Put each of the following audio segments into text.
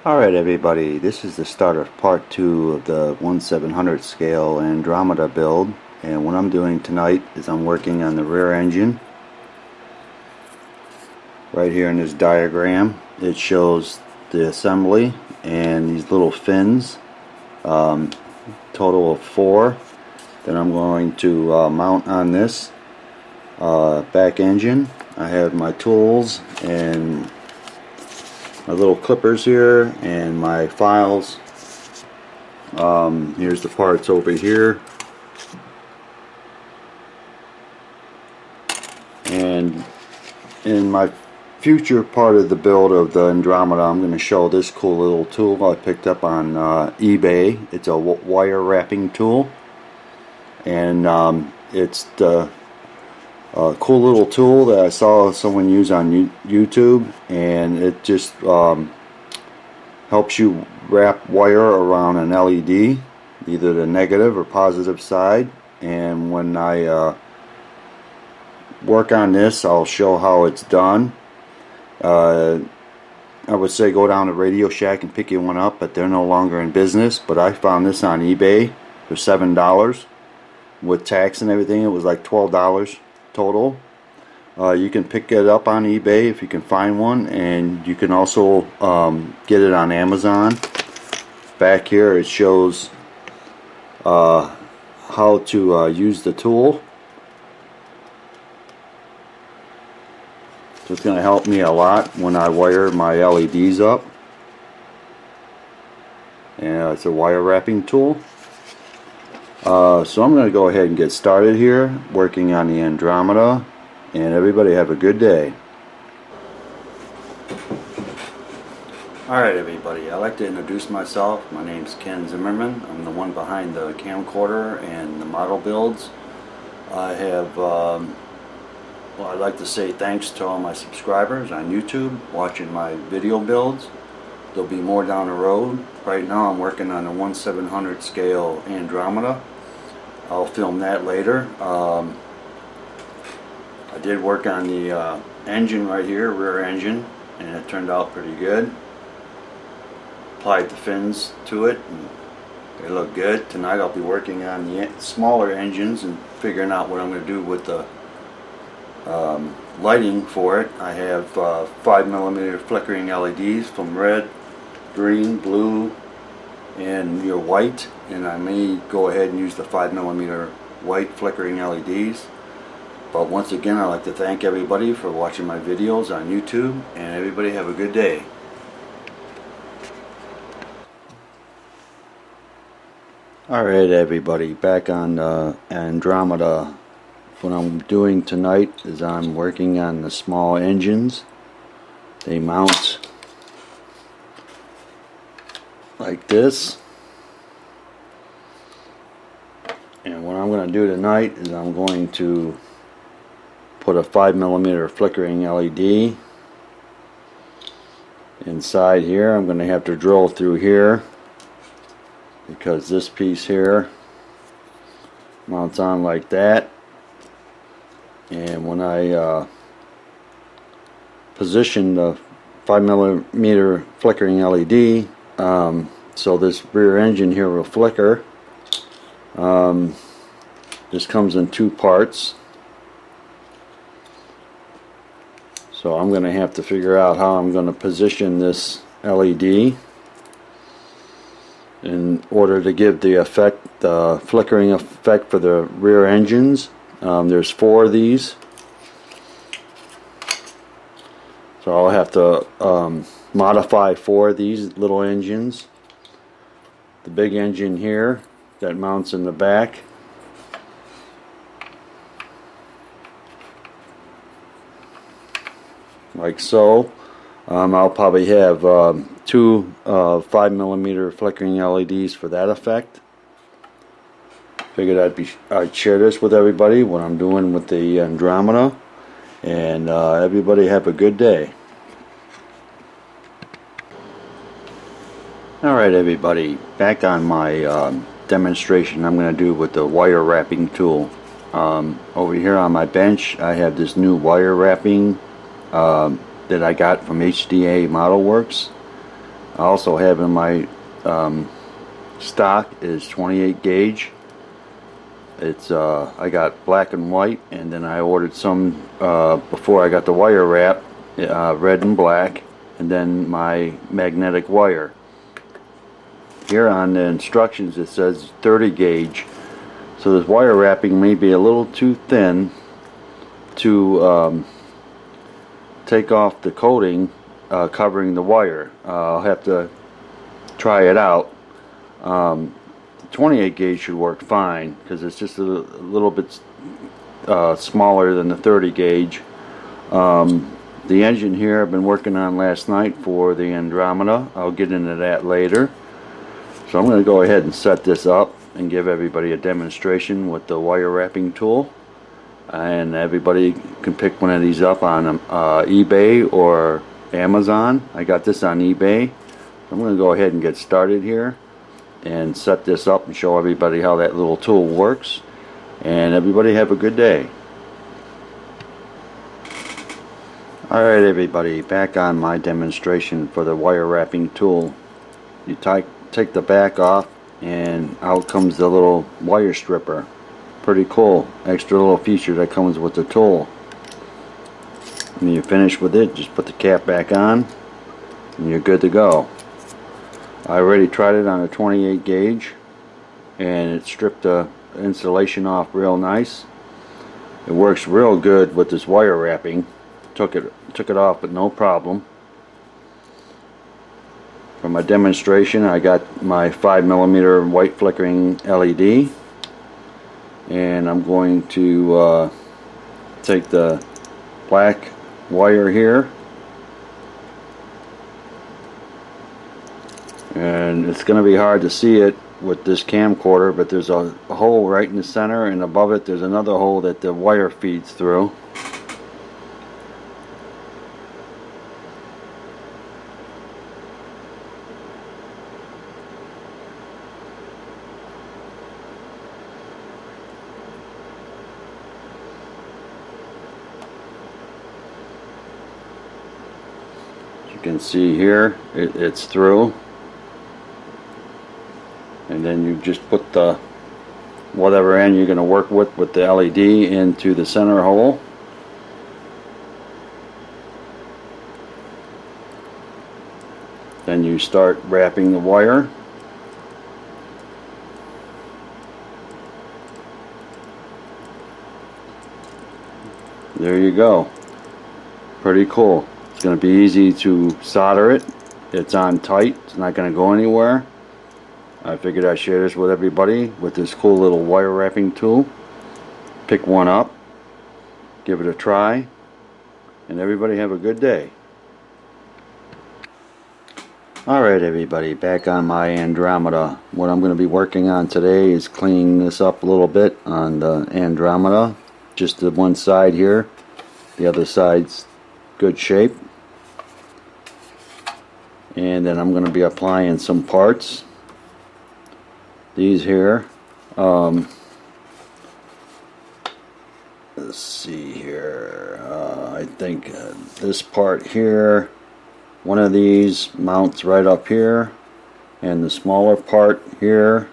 Alright everybody, this is the start of part 2 of the 1/700 scale Andromeda build, and what I'm doing tonight is I'm working on the rear engine. Right here in this diagram it shows the assembly and these little fins, total of 4 that I'm going to mount on this back engine. I have my tools and my little clippers here and my files. Here's the parts over here, and in my future part of the build of the Andromeda I'm going to show this cool little tool I picked up on eBay. It's a wire wrapping tool, and it's the cool little tool that I saw someone use on YouTube, and it just helps you wrap wire around an LED, either the negative or positive side. And when I work on this, I'll show how it's done. I would say go down to Radio Shack and pick you one up, but they're no longer in business. But I found this on eBay for $7 with tax and everything. It was like $12 total. You can pick it up on eBay if you can find one, and you can also get it on Amazon. Back here it shows how to use the tool. So it's going to help me a lot when I wire my LEDs up. And it's a wire wrapping tool. So I'm going to go ahead and get started here working on the Andromeda, and everybody have a good day. Alright everybody, I'd like to introduce myself. My name's Ken Zimmerman. I'm the one behind the camcorder and the model builds. I have, well, I'd like to say thanks to all my subscribers on YouTube watching my video builds. There'll be more down the road. Right now I'm working on a 1/700 scale Andromeda. I'll film that later. I did work on the engine right here, rear engine, and it turned out pretty good. Applied the fins to it and they look good. Tonight I'll be working on the smaller engines and figuring out what I'm going to do with the lighting for it. I have 5mm flickering LEDs from red, green, blue, and your white, and I may go ahead and use the 5mm white flickering LEDs. But once again, I'd like to thank everybody for watching my videos on YouTube, and everybody have a good day. Alright everybody, back on Andromeda. What I'm doing tonight is I'm working on the small engines. They mount like this, and what I'm going to do tonight is I'm going to put a 5mm flickering LED inside here. I'm going to have to drill through here because this piece here mounts on like that, and when I position the 5mm flickering LED, so this rear engine here will flicker. This comes in 2 parts, so I'm going to have to figure out how I'm going to position this LED in order to give the effect, the flickering effect for the rear engines. There's 4 of these, so I'll have to modify 4 of these little engines. The big engine here that mounts in the back, like so. I'll probably have 2 5mm flickering LEDs for that effect. Figured I'd share this with everybody, what I'm doing with the Andromeda, and everybody have a good day. Alright everybody, back on my demonstration I'm going to do with the wire wrapping tool. Over here on my bench I have this new wire wrapping that I got from HDA Model Works. I also have in my stock is 28 gauge. It's I got black and white, and then I ordered some before I got the wire wrap, red and black, and then my magnetic wire. Here on the instructions it says 30 gauge, so this wire wrapping may be a little too thin to take off the coating covering the wire. I'll have to try it out. The 28 gauge should work fine because it's just a little bit smaller than the 30 gauge. The engine here I've been working on last night for the Andromeda. I'll get into that later. So I'm going to go ahead and set this up and give everybody a demonstration with the wire wrapping tool. And everybody can pick one of these up on eBay or Amazon. I got this on eBay. I'm going to go ahead and get started here and set this up and show everybody how that little tool works. And everybody have a good day. Alright everybody, back on my demonstration for the wire wrapping tool. You take the back off and out comes the little wire stripper. Pretty cool, extra little feature that comes with the tool. When you finish with it, just put the cap back on and you're good to go. I already tried it on a 28 gauge and it stripped the insulation off real nice. It works real good with this wire wrapping. Took it off but no problem. For my demonstration I got my 5mm white flickering LED, and I'm going to take the black wire here, and it's going to be hard to see it with this camcorder, but there's a hole right in the center, and above it there's another hole that the wire feeds through. You can see here it's through, and then you just put the whatever end you're going to work with the LED into the center hole. Then you start wrapping the wire. There you go. Pretty cool. It's going to be easy to solder it. It's on tight. It's not going to go anywhere. I figured I'd share this with everybody with this cool little wire wrapping tool. Pick one up, give it a try, and everybody have a good day. Alright everybody, back on my Andromeda. What I'm going to be working on today is cleaning this up a little bit on the Andromeda. Just the one side here. The other side's good shape. And then I'm going to be applying some parts. These here. Let's see here. I think this part here, one of these mounts right up here, and the smaller part here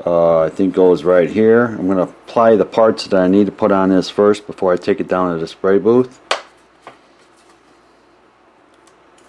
I think goes right here. I'm going to apply the parts that I need to put on this first before I take it down to the spray booth.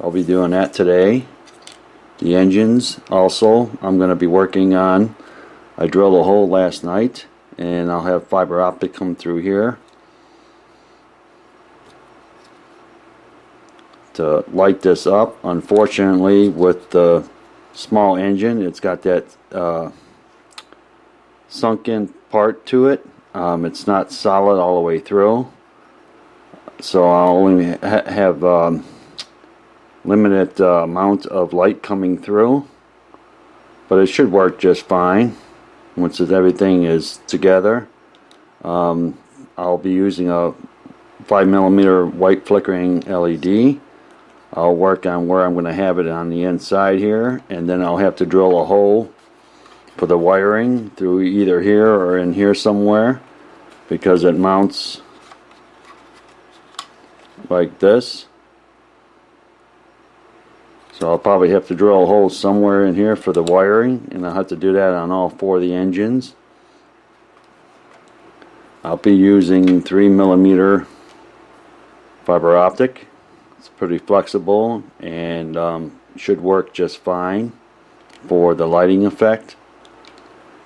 I'll be doing that today. The engines also I'm going to be working on. I drilled a hole last night and I'll have fiber optic come through here to light this up. Unfortunately, with the small engine, it's got that sunken part to it. It's not solid all the way through, so I'll only have limited amount of light coming through, but it should work just fine once everything is together. I'll be using a 5mm white flickering LED. I'll work on where I'm going to have it on the inside here, and then I'll have to drill a hole for the wiring through either here or in here somewhere, because it mounts like this. So I'll probably have to drill a hole somewhere in here for the wiring, and I'll have to do that on all 4 of the engines. I'll be using 3mm fiber optic. It's pretty flexible and should work just fine for the lighting effect.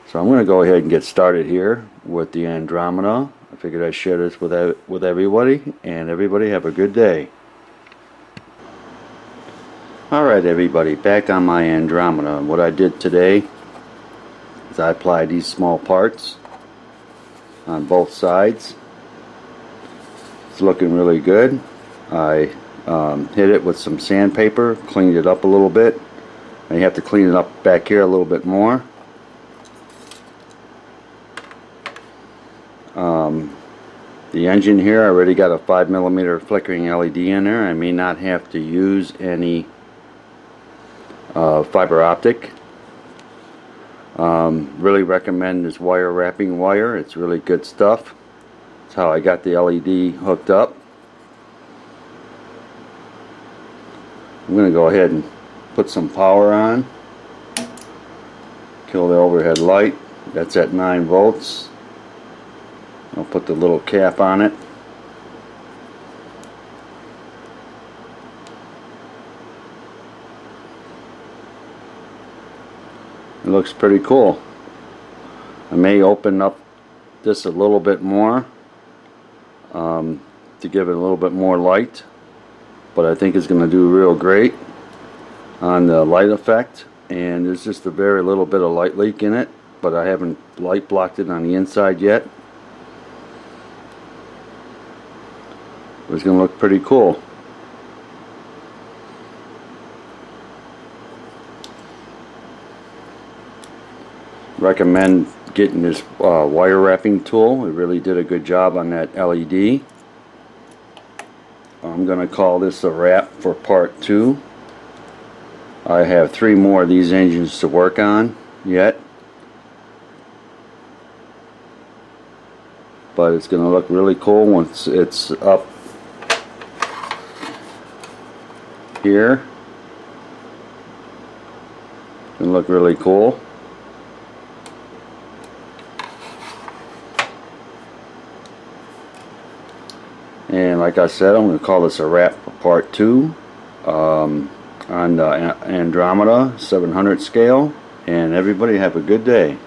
So I'm going to go ahead and get started here with the Andromeda. I figured I'd share this with everybody, and everybody have a good day. Alright everybody, back on my Andromeda. What I did today is I applied these small parts on both sides. It's looking really good. I hit it with some sandpaper, cleaned it up a little bit. I have to clean it up back here a little bit more. The engine here, I already got a 5mm flickering LED in there. I may not have to use any fiber optic. Really recommend this wire wrapping wire. It's really good stuff. That's how I got the LED hooked up. I'm going to go ahead and put some power on. Kill the overhead light. That's at 9 volts. I'll put the little cap on it. It looks pretty cool. I may open up this a little bit more to give it a little bit more light, but I think it's going to do real great on the light effect. And there's just a very little bit of light leak in it, but I haven't light blocked it on the inside yet. It's going to look pretty cool. Recommend getting this wire wrapping tool. It really did a good job on that LED. I'm going to call this a wrap for part 2. I have 3 more of these engines to work on yet, but it's going to look really cool once it's up here. It's going to look really cool. And like I said, I'm going to call this a wrap for part 2 on the Andromeda 700 scale. And everybody have a good day.